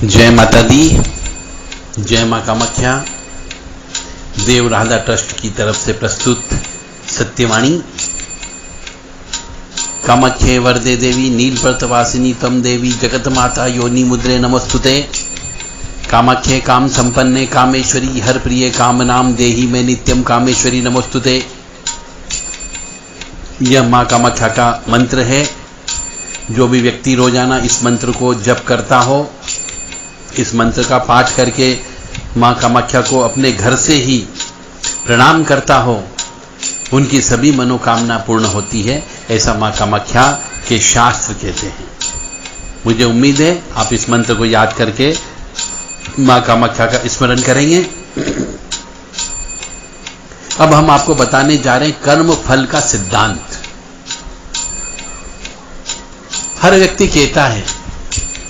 जय माता दी, जय माँ कामाख्या। देव राधा ट्रस्ट की तरफ से प्रस्तुत सत्यवाणी। कामाख्ये वरदे देवी नीलपर्तवासिनी तम देवी जगत माता योनि मुद्रे नमस्तुते। कामाख्ये काम संपन्ने कामेश्वरी हर प्रिय काम नाम देही में नित्यम कामेश्वरी नमस्तुते। यह माँ कामाख्या का मंत्र है। जो भी व्यक्ति रोजाना इस मंत्र को जप करता हो, इस मंत्र का पाठ करके माँ कामाख्या को अपने घर से ही प्रणाम करता हो, उनकी सभी मनोकामना पूर्ण होती है, ऐसा माँ कामाख्या के शास्त्र कहते हैं। मुझे उम्मीद है आप इस मंत्र को याद करके माँ कामाख्या का स्मरण करेंगे। अब हम आपको बताने जा रहे हैं कर्म फल का सिद्धांत। हर व्यक्ति कहता है,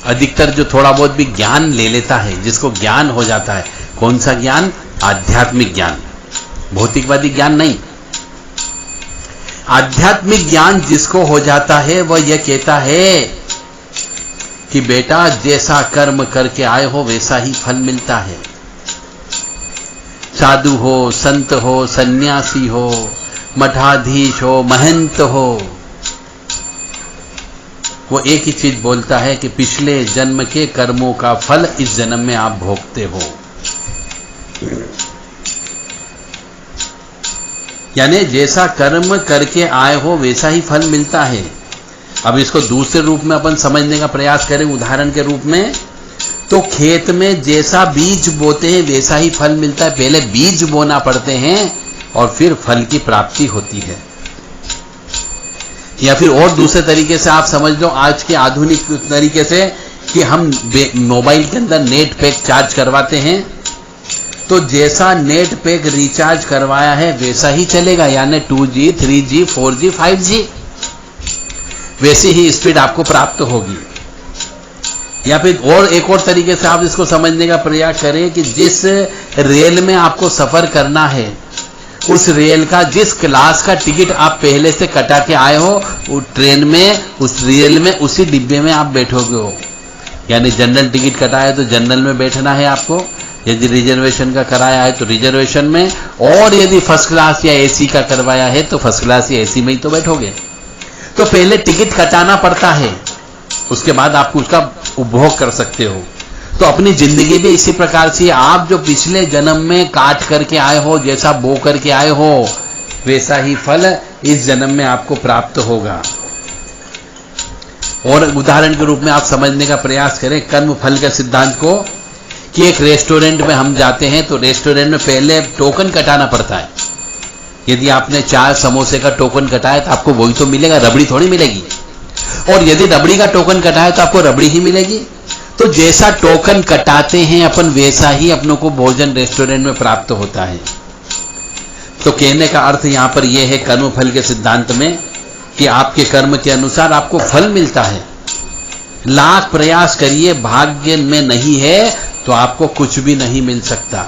अधिकतर जो थोड़ा बहुत भी ज्ञान ले लेता है, जिसको ज्ञान हो जाता है, कौन सा ज्ञान? आध्यात्मिक ज्ञान, भौतिकवादी ज्ञान नहीं। आध्यात्मिक ज्ञान जिसको हो जाता है वह यह कहता है कि बेटा जैसा कर्म करके आए हो वैसा ही फल मिलता है। साधु हो, संत हो, सन्यासी हो, मठाधीश हो, महंत हो, वो एक ही चीज बोलता है कि पिछले जन्म के कर्मों का फल इस जन्म में आप भोगते हो। यानी जैसा कर्म करके आए हो वैसा ही फल मिलता है। अब इसको दूसरे रूप में अपन समझने का प्रयास करें, उदाहरण के रूप में, तो खेत में जैसा बीज बोते हैं वैसा ही फल मिलता है। पहले बीज बोना पड़ते हैं और फिर फल की प्राप्ति होती है। या फिर और दूसरे तरीके से आप समझ लो, आज के आधुनिक तरीके से, कि हम मोबाइल के अंदर नेट पैक चार्ज करवाते हैं, तो जैसा नेट पैक रिचार्ज करवाया है वैसा ही चलेगा। यानी 2G, 3G, 4G, 5G वैसी ही स्पीड आपको प्राप्त होगी। या फिर और एक और तरीके से आप इसको समझने का प्रयास करें कि जिस रेल में आपको सफर करना है, उस रेल का जिस क्लास का टिकट आप पहले से कटा के आए हो, उस ट्रेन में, उस रेल में, उसी डिब्बे में आप बैठोगे हो। यानी जनरल टिकट कटाया है तो जनरल में बैठना है आपको, यदि रिजर्वेशन का कराया है तो रिजर्वेशन में, और यदि फर्स्ट क्लास या एसी का करवाया है तो फर्स्ट क्लास या एसी में ही तो बैठोगे। तो पहले टिकट कटाना पड़ता है, उसके बाद आप उसका उपभोग कर सकते हो। तो अपनी जिंदगी भी इसी प्रकार से, आप जो पिछले जन्म में काट करके आए हो, जैसा बो करके आए हो, वैसा ही फल इस जन्म में आपको प्राप्त होगा। और उदाहरण के रूप में आप समझने का प्रयास करें कर्म फल के सिद्धांत को, कि एक रेस्टोरेंट में हम जाते हैं तो रेस्टोरेंट में पहले टोकन कटाना पड़ता है। यदि आपने 4 समोसे का टोकन कटाया तो आपको वही तो मिलेगा, रबड़ी थोड़ी मिलेगी। और यदि रबड़ी का टोकन कटाया तो आपको रबड़ी ही मिलेगी। तो जैसा टोकन कटाते हैं अपन, वैसा ही अपनों को भोजन रेस्टोरेंट में प्राप्त होता है। तो कहने का अर्थ यहां पर यह है कर्म फल के सिद्धांत में, कि आपके कर्म के अनुसार आपको फल मिलता है। लाख प्रयास करिए, भाग्य में नहीं है तो आपको कुछ भी नहीं मिल सकता।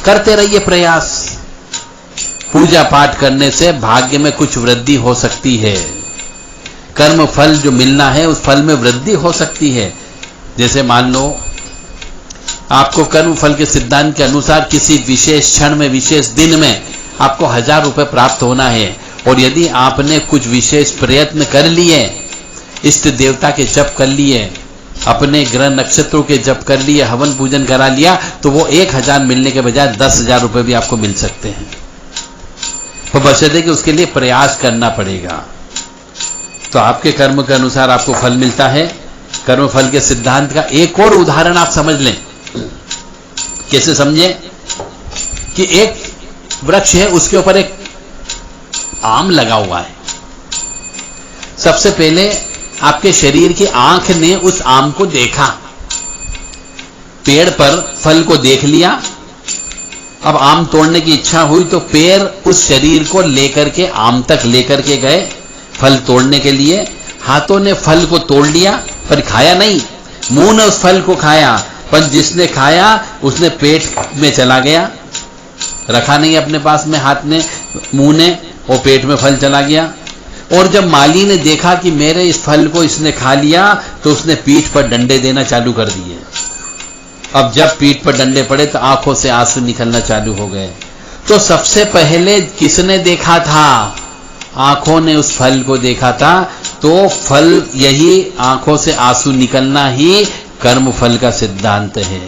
करते रहिए प्रयास। पूजा पाठ करने से भाग्य में कुछ वृद्धि हो सकती है। कर्म फल जो मिलना है उस फल में वृद्धि हो सकती है। जैसे मान लो आपको कर्म फल के सिद्धांत के अनुसार किसी विशेष क्षण में, विशेष दिन में आपको 1000 रुपए प्राप्त होना है, और यदि आपने कुछ विशेष प्रयत्न कर लिए, इष्ट देवता के जप कर लिए, अपने ग्रह नक्षत्रों के जप कर लिए, हवन पूजन करा लिया, तो वो 1000 मिलने के बजाय 10,000 रुपए भी आपको मिल सकते हैं। तो बशर्ते कि उसके लिए प्रयास करना पड़ेगा। तो आपके कर्म के अनुसार आपको फल मिलता है। कर्म फल के सिद्धांत का एक और उदाहरण आप समझ लें। कैसे समझे? कि एक वृक्ष है, उसके ऊपर एक आम लगा हुआ है। सबसे पहले आपके शरीर की आंख ने उस आम को देखा, पेड़ पर फल को देख लिया। अब आम तोड़ने की इच्छा हुई तो पैर उस शरीर को लेकर के आम तक लेकर के गए फल तोड़ने के लिए। हाथों ने फल को तोड़ लिया पर खाया नहीं, मुंह ने उस फल को खाया, पर जिसने खाया उसने पेट में चला गया, रखा नहीं अपने पास में हाथ ने, मुंह ने, वो पेट में फल चला गया। और जब माली ने देखा कि मेरे इस फल को इसने खा लिया तो उसने पीठ पर डंडे देना चालू कर दिए। अब जब पीठ पर डंडे पड़े तो आंखों से आंसू निकलना चालू हो गए। तो सबसे पहले किसने देखा था? आंखों ने उस फल को देखा था। तो फल, यही आंखों से आंसू निकलना ही कर्म फल का सिद्धांत है।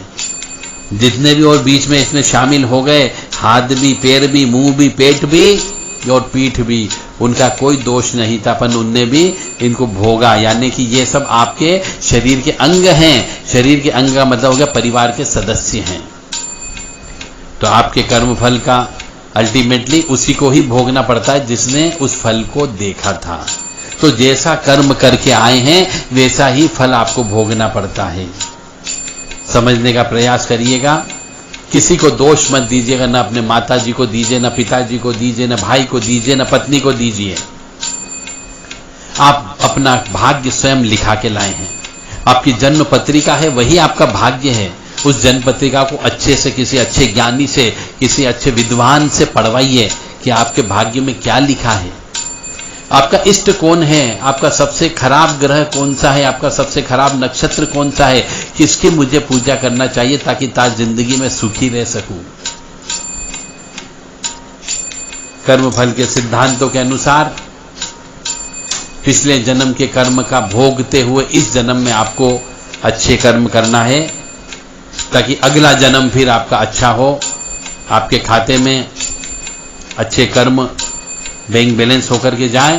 जितने भी और बीच में इसमें शामिल हो गए, हाथ भी, पैर भी, मुंह भी, पेट भी और पीठ भी, उनका कोई दोष नहीं था, पर उनने भी इनको भोगा। यानी कि ये सब आपके शरीर के अंग हैं। शरीर के अंग का मतलब हो गया परिवार के सदस्य हैं। तो आपके कर्म फल का अल्टीमेटली उसी को ही भोगना पड़ता है जिसने उस फल को देखा था। तो जैसा कर्म करके आए हैं वैसा ही फल आपको भोगना पड़ता है। समझने का प्रयास करिएगा। किसी को दोष मत दीजिएगा, ना अपने माता जी को दीजिए, ना पिताजी को दीजिए, ना भाई को दीजिए, ना पत्नी को दीजिए। आप अपना भाग्य स्वयं लिखा के लाए हैं। आपकी जन्म पत्रिका है, वही आपका भाग्य है। उस जन्म पत्रिका को अच्छे से, किसी अच्छे ज्ञानी से, किसी अच्छे विद्वान से पढ़वाइए कि आपके भाग्य में क्या लिखा है। आपका इष्ट कौन है, आपका सबसे खराब ग्रह कौन सा है, आपका सबसे खराब नक्षत्र कौन सा है, किसकी मुझे पूजा करना चाहिए ताकि ताज जिंदगी में सुखी रह सकूं। कर्म फल के सिद्धांतों के अनुसार पिछले जन्म के कर्म का भोगते हुए इस जन्म में आपको अच्छे कर्म करना है ताकि अगला जन्म फिर आपका अच्छा हो, आपके खाते में अच्छे कर्म बैंक बैलेंस होकर के जाए,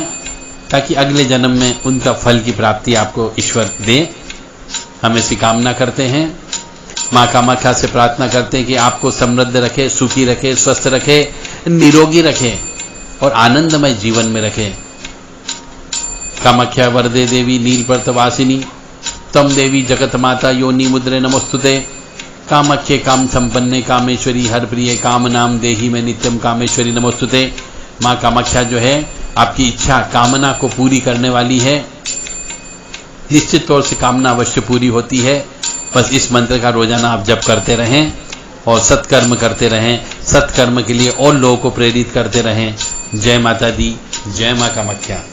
ताकि अगले जन्म में उनका फल की प्राप्ति आपको ईश्वर दे। हम ऐसी कामना करते हैं। माँ कामाख्या से प्रार्थना करते हैं कि आपको समृद्ध रखे, सुखी रखे, स्वस्थ रखे, निरोगी रखे और आनंदमय जीवन में रखे। कामाख्या वरदे देवी नीलपर्तवासिनी तम देवी जगत माता योनि मुद्रे नमोस्तुते। कामाख्ये काम संपन्ने कामेश्वरी हर प्रिय काम नाम देही में नित्यम कामेश्वरी नमोस्तुते। माँ कामाख्या जो है आपकी इच्छा कामना को पूरी करने वाली है। निश्चित तौर से कामना अवश्य पूरी होती है। बस इस मंत्र का रोजाना आप जप करते रहें और सत्कर्म करते रहें। सत्कर्म के लिए और लोगों को प्रेरित करते रहें। जय माता दी, जय माँ कामाख्या।